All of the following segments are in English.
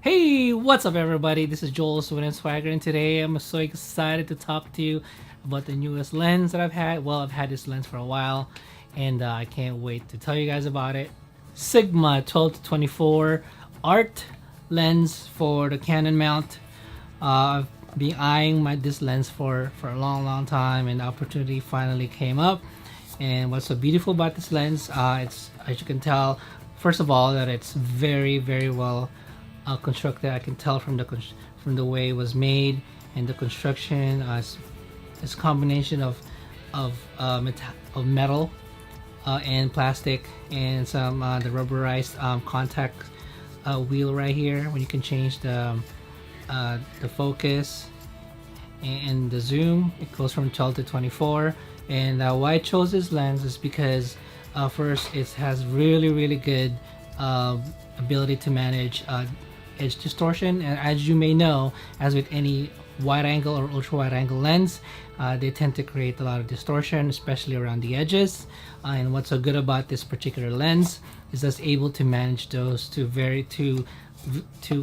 Hey, what's up everybody? This is Joel Swoon and Swagger, and today I'm so excited to talk to you about the newest lens that I've had. Well, I've had this lens for a while, and I can't wait to tell you guys about it. Sigma 12-24 art lens for the Canon mount. I've been eyeing this lens for a long time, and the opportunity finally came up. And what's so beautiful about this lens, it's, as you can tell, first of all, that it's very well constructed. I can tell from the way it was made, and the construction is a combination of metal and plastic, and some the rubberized contact wheel right here, when you can change the focus and the zoom. It goes from 12 to 24. And why I chose this lens is because first, it has really good ability to manage edge distortion, and as you may know, as with any wide angle or ultra wide angle lens, they tend to create a lot of distortion, especially around the edges. And what's so good about this particular lens is that it's able to manage those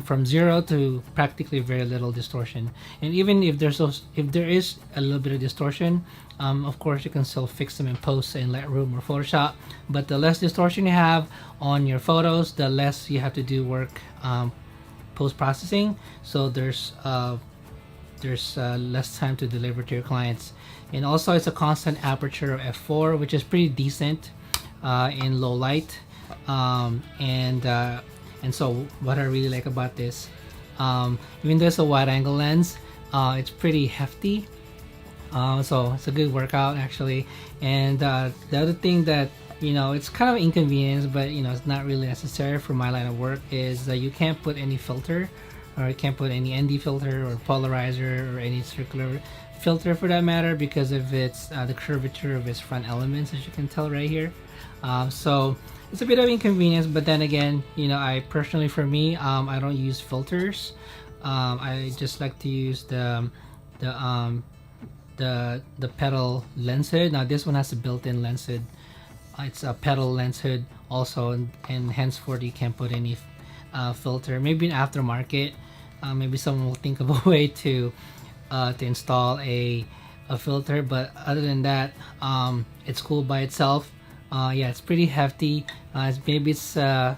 from zero to practically very little distortion. And even if there is a little bit of distortion, of course you can still fix them in post in Lightroom or Photoshop. But the less distortion you have on your photos, the less you have to do work post-processing, so there's less time to deliver to your clients. And also, it's a constant aperture of f4, which is pretty decent in low light. And so what I really like about this, even though it's a wide angle lens, it's pretty hefty, so it's a good workout actually. And the other thing that, it's kind of inconvenience, but it's not really necessary for my line of work, is that you can't put any filter, or you can't put any ND filter or polarizer or any circular filter for that matter, because of its the curvature of its front elements, as you can tell right here. So it's a bit of inconvenience, but then again, I personally, for me, I don't use filters. I just like to use the pedal lens hood. Now this one has a built-in lens hood. It's a pedal lens hood also, and henceforth you can't put any filter. Maybe an aftermarket, maybe someone will think of a way to install a filter, but other than that, it's cool by itself. Yeah, it's pretty hefty. Maybe it's 10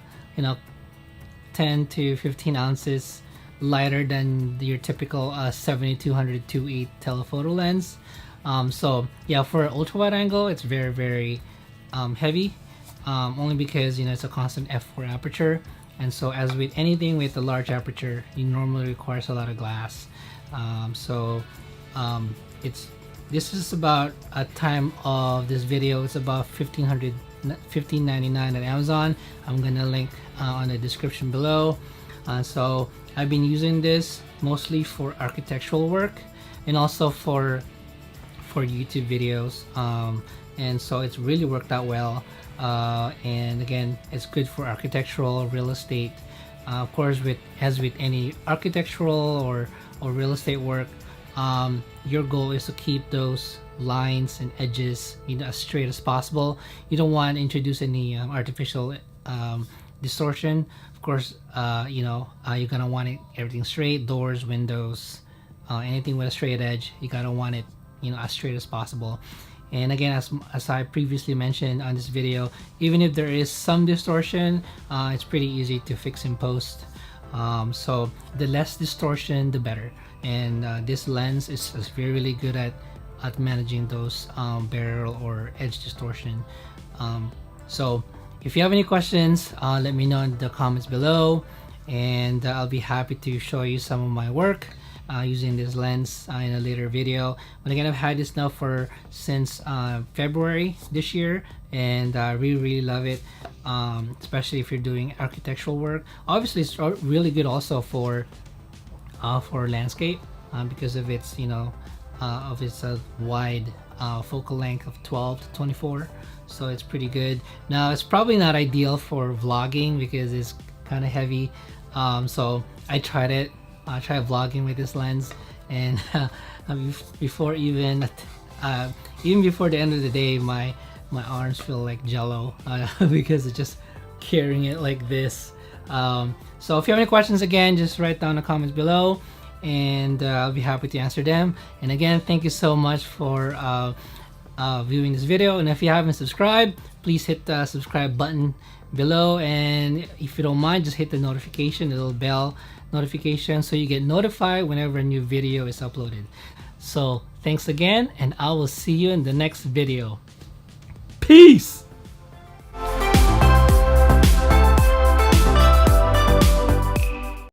to 15 ounces lighter than your typical 7200 2.8 telephoto lens. So yeah, for ultra wide angle, it's very heavy, only because it's a constant f4 aperture, and so as with anything with a large aperture, it normally requires a lot of glass. This is about, at time of this video, it's about $15.99 at Amazon. I'm gonna link on the description below. So I've been using this mostly for architectural work, and also for YouTube videos, and so it's really worked out well. And again, it's good for architectural, real estate. Of course, as with any architectural or real estate work, your goal is to keep those lines and edges as straight as possible. You don't want to introduce any artificial distortion. Of course, you're gonna want everything straight: doors, windows, anything with a straight edge. You gotta want it as straight as possible. And again, as I previously mentioned on this video, even if there is some distortion, it's pretty easy to fix in post. So the less distortion, the better. And this lens is really good at managing those barrel or edge distortion. So if you have any questions, let me know in the comments below, and I'll be happy to show you some of my work using this lens in a later video. But again, I've had this now since February this year, and I really love it, especially if you're doing architectural work. Obviously, it's really good also for landscape, because of its wide focal length of 12 to 24. So it's pretty good. Now it's probably not ideal for vlogging because it's kind of heavy. So I tried it. I tried vlogging with this lens, and before even before the end of the day, my arms feel like jello because it's just carrying it like this So if you have any questions, again, just write down in the comments below, and I'll be happy to answer them. And again, thank you so much for viewing this video. And if you haven't subscribed, please hit the subscribe button below, and if you don't mind, just hit the notification, the little bell notification, so you get notified whenever a new video is uploaded. So thanks again, and I will see you in the next video. Peace.